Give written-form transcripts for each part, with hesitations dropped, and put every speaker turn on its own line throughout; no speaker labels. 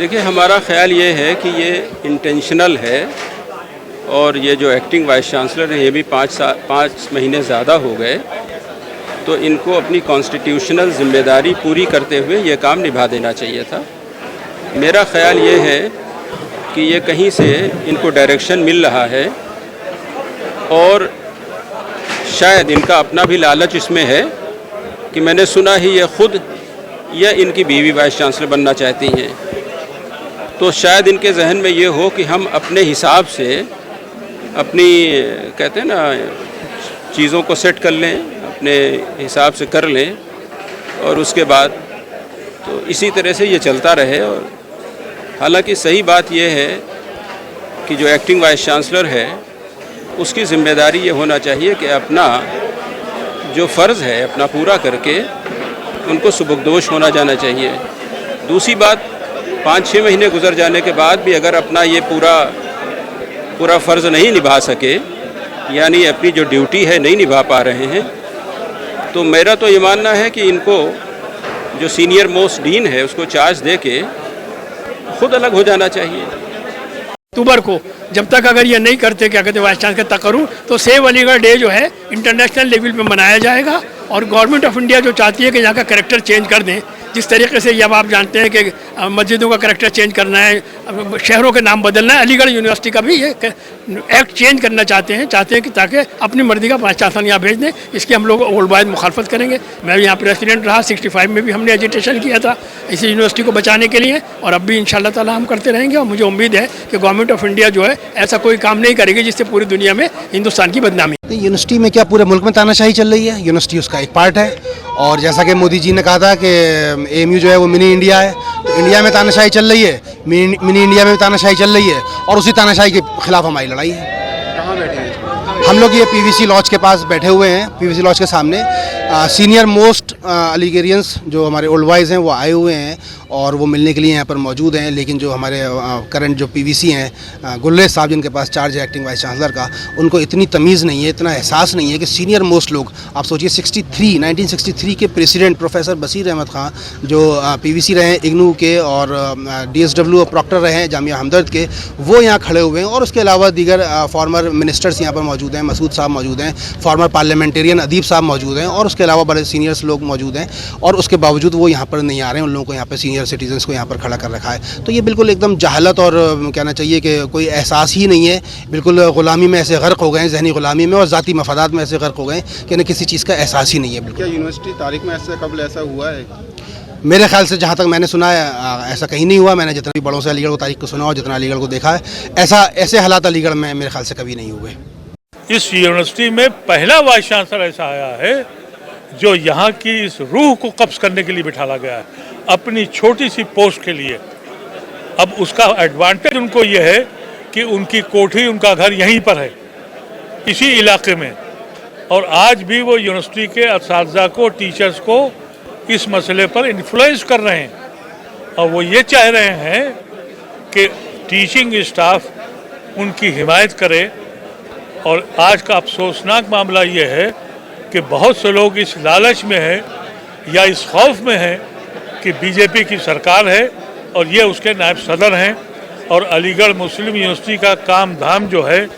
देखिए, हमारा ख़्याल ये है कि ये इंटेंशनल है और ये जो एक्टिंग वाइस चांसलर हैं ये भी 5 महीने ज़्यादा हो गए, तो इनको अपनी कॉन्स्टिट्यूशनल ज़िम्मेदारी पूरी करते हुए ये काम निभा देना चाहिए था। मेरा ख़्याल ये है कि ये कहीं से इनको डायरेक्शन मिल रहा है और शायद इनका अपना भी लालच इसमें है कि मैंने सुना ही ये ख़ुद या इनकी बीवी वाइस चांसलर बनना चाहती हैं। तो शायद इनके जहन में ये हो कि हम अपने हिसाब से अपनी कहते हैं ना चीज़ों को सेट कर लें, अपने हिसाब से कर लें और उसके बाद तो इसी तरह से ये चलता रहे। और हालांकि सही बात यह है कि जो एक्टिंग वाइस चांसलर है उसकी ज़िम्मेदारी ये होना चाहिए कि अपना जो फ़र्ज़ है अपना पूरा करके उनको सुबुकदोश होना जाना चाहिए। दूसरी बात, 5-6 महीने गुजर जाने के बाद भी अगर अपना ये पूरा फ़र्ज़ नहीं निभा सके, यानी अपनी जो ड्यूटी है नहीं निभा पा रहे हैं, तो मेरा तो ये मानना है कि इनको जो सीनियर मोस्ट डीन है उसको चार्ज दे के खुद अलग हो जाना चाहिए।
अक्टूबर को जब तक अगर ये नहीं करते क्या कहते वाइस चांसलर तक करूँ तो सेव अलीगढ़ डे जो है इंटरनेशनल लेवल पे मनाया जाएगा। और गवर्नमेंट ऑफ इंडिया जो चाहती है कि यहाँ का करेक्टर चेंज कर दें, जिस तरीके से अब आप जानते हैं कि मस्जिदों का करेक्टर चेंज करना है, शहरों के नाम बदलना है, अलीगढ़ यूनिवर्सिटी का भी ये एक्ट चेंज करना चाहते हैं कि ताकि अपनी मर्जी का वाइस चांसलर यहाँ भेज दें। इसकी हम लोग ओल्ड बॉयज मुखालफत करेंगे। मैं यहाँ प्रेसिडेंट रहा, 65 में भी हमने एजिटेशन किया था इसी यूनिवर्सिटी को बचाने के लिए और अब भी इंशाल्लाह ताला हम करते रहेंगे। और मुझे उम्मीद है कि गवर्नमेंट ऑफ इंडिया जो है ऐसा कोई काम नहीं करेगी जिससे पूरी दुनिया में हिंदुस्तान की बदनामी।
यूनिवर्सिटी में क्या पूरे मुल्क में तानाशाही चल रही है? यूनिवर्सिटी उसका एक पार्ट है और जैसा कि मोदी जी ने कहा था कि एएमयू जो है वो मिनी इंडिया है, तो इंडिया में तानाशाही चल रही है, मिनी इंडिया में भी तानाशाही चल रही है और उसी तानाशाही के खिलाफ हमारी लड़ाई है।
कहाँ बैठे हैं?
हम लोग ये पीवीसी लॉज के पास बैठे हुए हैं, पीवीसी लॉज के सामने। सीनियर मोस्ट अलीगेरियंस जो हमारे ओल्ड बॉयज़ हैं वो आए हुए हैं और वो मिलने के लिए यहाँ पर मौजूद हैं। लेकिन जो हमारे करंट जो पीवीसी हैं, गुल्ले साहब जिनके पास चार्ज है एक्टिंग वाइस चांसलर का, उनको इतनी तमीज़ नहीं है, इतना एहसास नहीं है कि सीनियर मोस्ट लोग, आप सोचिए 1963 के प्रेसिडेंट प्रोफेसर बशीर अहमद खां जो पीवीसी रहे हैं इग्नू के और DSW प्रॉक्टर रहे हैं जामिया हमदर्द के, वो यहाँ खड़े हुए हैं। और उसके अलावा दीगर फॉर्मर मिनिस्टर्स यहाँ पर मौजूद हैं, मसूद साहब मौजूद हैं, फॉर्मर पार्लियामेंटेरियन अदीब साहब मौजूद हैं और उसके अलावा बड़े सीनियर्स लोग मौजूद हैं। और उसके बावजूद वो यहाँ पर नहीं आ रहे हैं, उन लोगों को यहाँ पर सीनियर सिटीजन्स को यहाँ पर खड़ा कर रखा है। तो ये बिल्कुल एकदम जहालत और कहना चाहिए कि कोई एहसास ही नहीं है। बिल्कुल ग़ुलामी में ऐसे गर्क हो गए हैं, जहनी ग़ुलामी में और ज़ाती मफादात में ऐसे गर्क हो गए कि ना किसी चीज़ का एहसास ही नहीं है। बिल्कुल।
क्या यूनिवर्सिटी तारीख में कब ऐसा हुआ है?
मेरे ख्याल से जहाँ तक मैंने सुना है ऐसा कहीं नहीं हुआ। मैंने जितना भी बड़ों से अलीगढ़ को तारीख को सुना और जितना अलीगढ़ को देखा है, ऐसे हालात अलीगढ़ में मेरे ख्याल से कभी नहीं हुए।
इस यूनिवर्सिटी में पहला वाइस चांसलर ऐसा आया है जो यहाँ की इस रूह को कब्ज करने के लिए बिठाला गया है अपनी छोटी सी पोस्ट के लिए। अब उसका एडवांटेज उनको ये है कि उनकी कोठी, उनका घर यहीं पर है, इसी इलाके में। और आज भी वो यूनिवर्सिटी के असातिज़ा को, टीचर्स को इस मसले पर इन्फ्लुएंस कर रहे हैं और वो ये चाह रहे हैं कि टीचिंग स्टाफ उनकी हिमायत करे। और आज का अफसोसनाक मामला ये है कि बहुत से लोग इस लालच में हैं या इस खौफ में हैं कि बीजेपी की सरकार है और ये उसके नायब सदर हैं और अलीगढ़ मुस्लिम यूनिवर्सिटी का काम धाम जो है,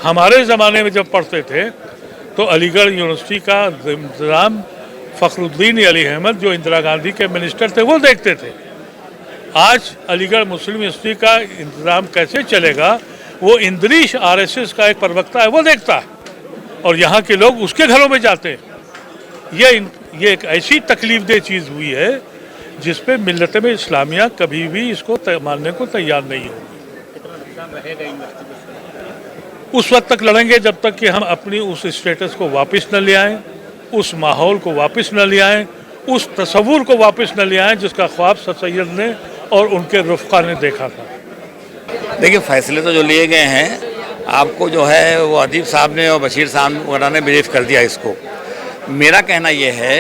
हमारे ज़माने में जब पढ़ते थे तो अलीगढ़ यूनिवर्सिटी का इंतज़ाम फ़खरुद्दीन अली अहमद जो इंदिरा गांधी के मिनिस्टर थे वो देखते थे। आज अलीगढ़ मुस्लिम यूनिवर्सिटी का इंतज़ाम कैसे चलेगा वो इंद्रीश RSS का एक प्रवक्ता है वो देखता है और यहाँ के लोग उसके घरों में जाते हैं। ये एक ऐसी तकलीफदेह चीज़ हुई है जिस पे मिल्लत में इस्लामिया कभी भी इसको मानने को तैयार नहीं होगी। उस वक्त तक लड़ेंगे जब तक कि हम अपनी उस स्टेटस को वापस न ले आएँ, उस माहौल को वापस न ले आएँ, उस तस्वुर को वापस न ले आएँ जिसका ख्वाब सर सैयद ने और उनके रुफ़क़ा ने देखा था।
देखिए, फैसले तो जो लिए गए हैं आपको जो है वो अदीब साहब ने और बशीर साहब वगैरह ने ब्रीफ कर दिया इसको। मेरा कहना यह है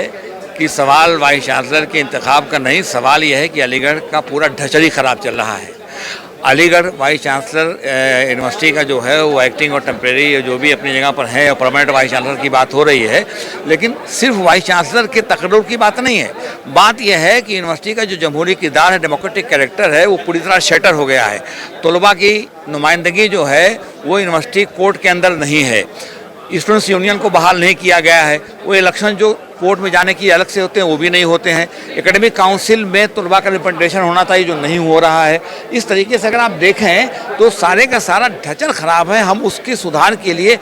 कि सवाल वाइस चांसलर के इंतखाब का नहीं, सवाल यह है कि अलीगढ़ का पूरा ढचड़ी ख़राब चल रहा है। अलीगढ़ वाइस चांसलर यूनिवर्सिटी का जो है वो एक्टिंग और टेम्प्रेरी जो भी अपनी जगह पर है और परमानेंट वाइस चांसलर की बात हो रही है, लेकिन सिर्फ वाइस चांसलर के तकर्रुर की बात नहीं है। बात यह है कि यूनिवर्सिटी का जो जमहूरी किरदार है, डेमोक्रेटिक कैरेक्टर है, वो पूरी तरह शटर हो गया है। तलबा की नुमाइंदगी जो है वो यूनिवर्सिटी कोर्ट के अंदर नहीं है। स्टूडेंट्स यूनियन को बहाल नहीं किया गया है। वो इलेक्शन जो कोर्ट में जाने की अलग से होते हैं वो भी नहीं होते हैं। एकेडमिक काउंसिल में तलबा का रिप्रेजेंटेशन होना चाहिए जो नहीं हो रहा है। इस तरीके से अगर आप देखें तो सारे का सारा ढांचा खराब है। हम उसके सुधार के लिए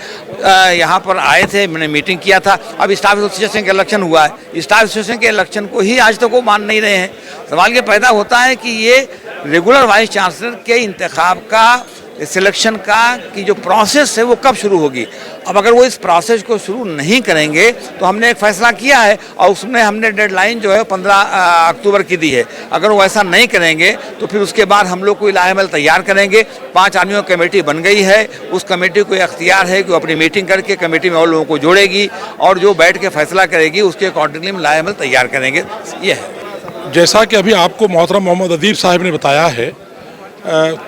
यहाँ पर आए थे, मैंने मीटिंग किया था। अब स्टाफ एसोसिएशन का इलेक्शन हुआ है, स्टाफ एसोसिएशन के इलेक्शन को ही आज तक वो मान नहीं रहे हैं। सवाल ये पैदा होता है कि ये रेगुलर वाइस चांसलर के इंतखाब का सिलेक्शन का की जो प्रोसेस है वो कब शुरू होगी। अब अगर वो इस प्रोसेस को शुरू नहीं करेंगे तो हमने एक फैसला किया है और उसमें हमने डेडलाइन जो है 15 अक्टूबर की दी है। अगर वो ऐसा नहीं करेंगे तो फिर उसके बाद हम लोग कोई लाएमल तैयार करेंगे। 5 आदमियों की कमेटी बन गई है। उस कमेटी को अख्तियार है कि वो अपनी मीटिंग करके कमेटी में और लोगों को जोड़ेगी और जो बैठ के फैसला करेगी उसके अकॉर्डिंगली हम लाएमल तैयार करेंगे। ये है।
जैसा कि अभी आपको मोहतरम मोहम्मद अदीब साहब ने बताया है,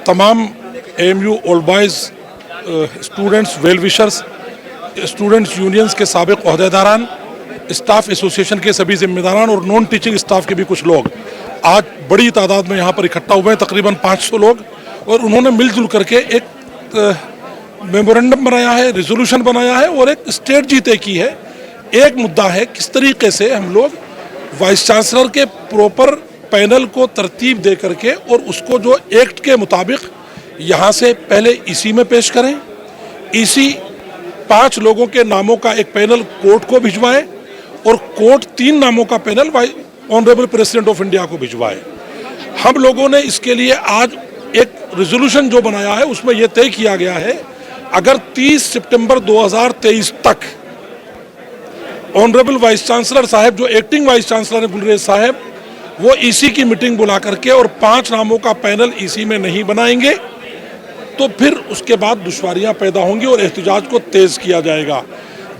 तमाम AMU old boys students well wishers, students unions के साबिक ओहदेदारान, स्टाफ एसोसिएशन के सभी जिम्मेदारान और नॉन टीचिंग स्टाफ के भी कुछ लोग आज बड़ी तादाद में यहाँ पर इकट्ठा हुए हैं, तकरीबन 500 लोग। और उन्होंने मिलजुल करके एक मेमोरेंडम बनाया है, रिजोल्यूशन बनाया है और एक स्ट्रेटजी तय की है। एक मुद्दा है किस तरीके से हम लोग वाइस चांसलर के प्रॉपर पैनल को तरतीब दे करके और उसको जो एक्ट के मुताबिक यहाँ से पहले ईसी में पेश करें। ईसी 5 लोगों के नामों का एक पैनल कोर्ट को भिजवाए और कोर्ट 3 नामों का panel honourable president of India को भिजवाए। हम लोगों ने इसके लिए आज एक रिजोल्यूशन जो बनाया है उसमें यह तय किया गया है, अगर 30 सितंबर 2023 तक ऑनरेबल वाइस चांसलर साहब जो एक्टिंग वाइस चांसलर है गुलरेज साहब, वो ईसी की मीटिंग बुला करके और 5 नामों का पैनल ईसी में नहीं बनाएंगे तो फिर उसके बाद दुश्वारियां पैदा होंगी और एहतजाज को तेज किया जाएगा।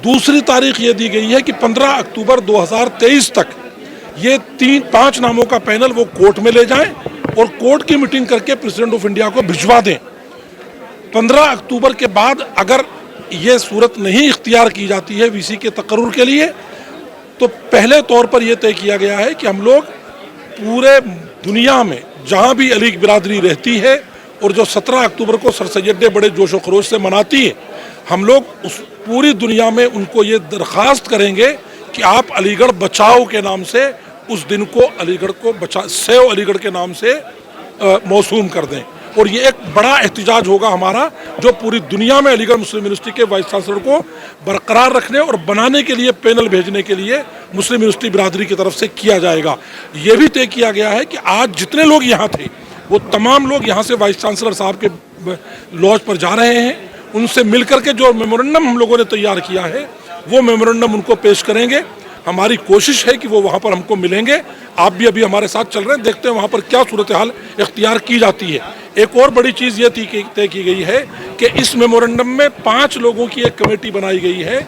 दूसरी तारीख ये दी गई है कि 15 अक्टूबर 2023 तक ये 5 नामों का पैनल वो कोर्ट में ले जाएं और कोर्ट की मीटिंग करके प्रेसिडेंट ऑफ इंडिया को भिजवा दें। 15 अक्टूबर के बाद अगर ये सूरत नहीं इख्तियार की जाती है वीसी के तकर्रुर के लिए तो पहले तौर पर यह तय किया गया है कि हम लोग पूरे दुनिया में जहाँ भी अली बिरादरी रहती है और जो 17 अक्टूबर को सर सैयद डे बड़े जोशो खरोश से मनाती है, हम लोग उस पूरी दुनिया में उनको ये दरख्वास्त करेंगे कि आप अलीगढ़ बचाओ के नाम से उस दिन को अलीगढ़ को सेव अलीगढ़ के नाम से मौसूम कर दें। और ये एक बड़ा एहतजाज होगा हमारा जो पूरी दुनिया में अलीगढ़ मुस्लिम यूनिवर्सिटी के वाइस चांसलर को बरकरार रखने और बनाने के लिए पैनल भेजने के लिए मुस्लिम यूनिवर्सिटी बिरादरी की तरफ से किया जाएगा। ये भी तय किया गया है कि आज जितने लोग यहाँ थे वो तमाम लोग यहाँ से वाइस चांसलर साहब के लॉज पर जा रहे हैं। उनसे मिल करके जो मेमोरेंडम हम लोगों ने तैयार किया है वो मेमोरेंडम उनको पेश करेंगे। हमारी कोशिश है कि वो वहाँ पर हमको मिलेंगे। आप भी अभी हमारे साथ चल रहे हैं, देखते हैं वहाँ पर क्या सूरत हाल इख्तियार की जाती है। एक और बड़ी चीज़ ये तय की गई है कि इस मेमोरेंडम में 5 लोगों की एक कमेटी बनाई गई है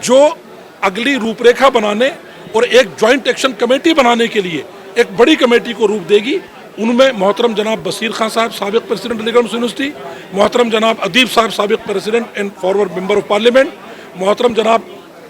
जो अगली रूपरेखा बनाने और एक जॉइंट एक्शन कमेटी बनाने के लिए एक बड़ी कमेटी को रूप देगी। उनमें मोहतरम जनाब बसीर खान साहब साबिक प्रेसिडेंट अलीगढ़ मुस्लिम यूनिवर्सिटी, मोहतरम जनाब अदीब साहब साबिक president and forward member of parliament, मोहतरम जनाब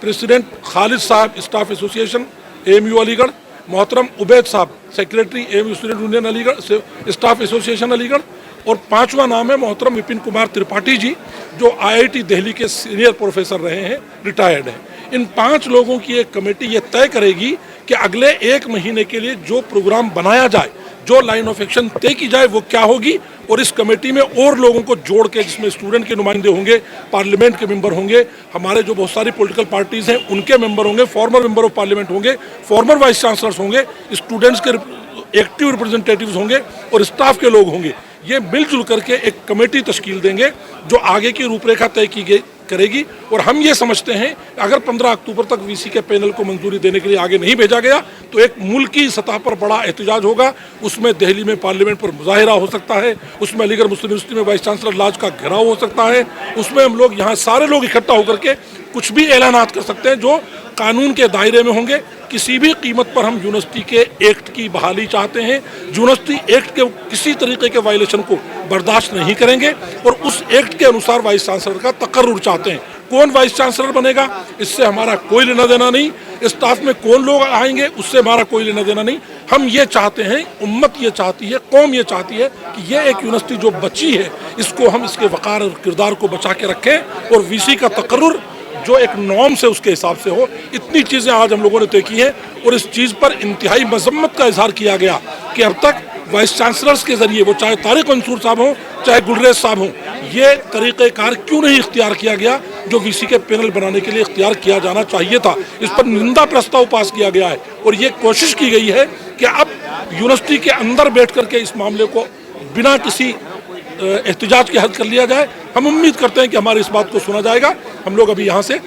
प्रेसिडेंट खालिद साहब स्टाफ एसोसिएशन AMU अलीगढ़, मोहतरम उबैद साहब secretary AMU student union Aligarh staff association Aligarh, और 5वां नाम है मोहतरम विपिन कुमार त्रिपाठी जी जो IIT दिल्ली के सीनियर प्रोफेसर रहे हैं, रिटायर्ड हैं। इन 5 लोगों की एक कमेटी ये तय करेगी कि अगले 1 महीने के लिए जो प्रोग्राम बनाया जाए, जो लाइन ऑफ एक्शन तय की जाए वो क्या होगी। और इस कमेटी में और लोगों को जोड़ के जिसमें स्टूडेंट के नुमाइंदे होंगे, पार्लियामेंट के मेंबर होंगे, हमारे जो बहुत सारी पॉलिटिकल पार्टीज़ हैं उनके मेंबर होंगे, फॉर्मर मेंबर ऑफ पार्लियामेंट होंगे, फॉर्मर वाइस चांसलर्स होंगे, स्टूडेंट्स के एक्टिव रिप्रेजेंटेटिव्स होंगे और स्टाफ के लोग होंगे। ये मिलजुल करके एक कमेटी तश्कील देंगे जो आगे की रूपरेखा तय की करेगी। और हम ये समझते हैं अगर 15 अक्टूबर तक वीसी के पैनल को मंजूरी देने के लिए आगे नहीं भेजा गया तो एक मुल्की सतह पर बड़ा एहतजाज होगा। उसमें दिल्ली में पार्लियामेंट पर मुजाहिरा हो सकता है, उसमें अलीगढ़ मुस्लिम यूनिवर्सिटी में वाइस चांसलर लॉज का घेराव हो सकता है, उसमें हम लोग यहाँ सारे लोग इकट्ठा होकर के कुछ भी ऐलानात कर सकते हैं जो कानून के दायरे में होंगे। किसी भी कीमत पर हम यूनिवर्सिटी के एक्ट की बहाली चाहते हैं। यूनिवर्सिटी एक्ट के किसी तरीके के वायलेशन को बर्दाश्त नहीं करेंगे और उस एक्ट के अनुसार वाइस चांसलर का तकर्रुर चाहते हैं। कौन वाइस चांसलर बनेगा इससे हमारा कोई लेना देना नहीं, स्टाफ में कौन लोग आएंगे उससे हमारा कोई लेना देना नहीं। हम ये चाहते हैं, उम्मत ये चाहती है, कौम ये चाहती है कि ये एक यूनिवर्सिटी जो बची है इसको हम इसके वकार और किरदार को बचा के रखें और वीसी का तकर्रुर जो एक नॉर्म से उसके हिसाब से हो। इतनी चीज़ें आज हम लोगों ने तय की हैं और इस चीज़ पर इंतहाई मजम्मत का इजहार किया गया कि अब तक वाइस चांसलर्स के जरिए, वो चाहे तारिक मंसूर साहब हों चाहे गुलरेज साहब हों, ये तरीक़ेकार क्यों नहीं इख्तियार किया गया जो वीसी के पैनल बनाने के लिए इख्तियार किया जाना चाहिए था। इस पर निंदा प्रस्ताव पास किया गया है और ये कोशिश की गई है कि अब यूनिवर्सिटी के अंदर बैठ करके इस मामले को बिना किसी एहतिजाज के हल कर लिया जाए। हम उम्मीद करते हैं कि हमारी इस बात को सुना जाएगा। हम लोग अभी यहाँ से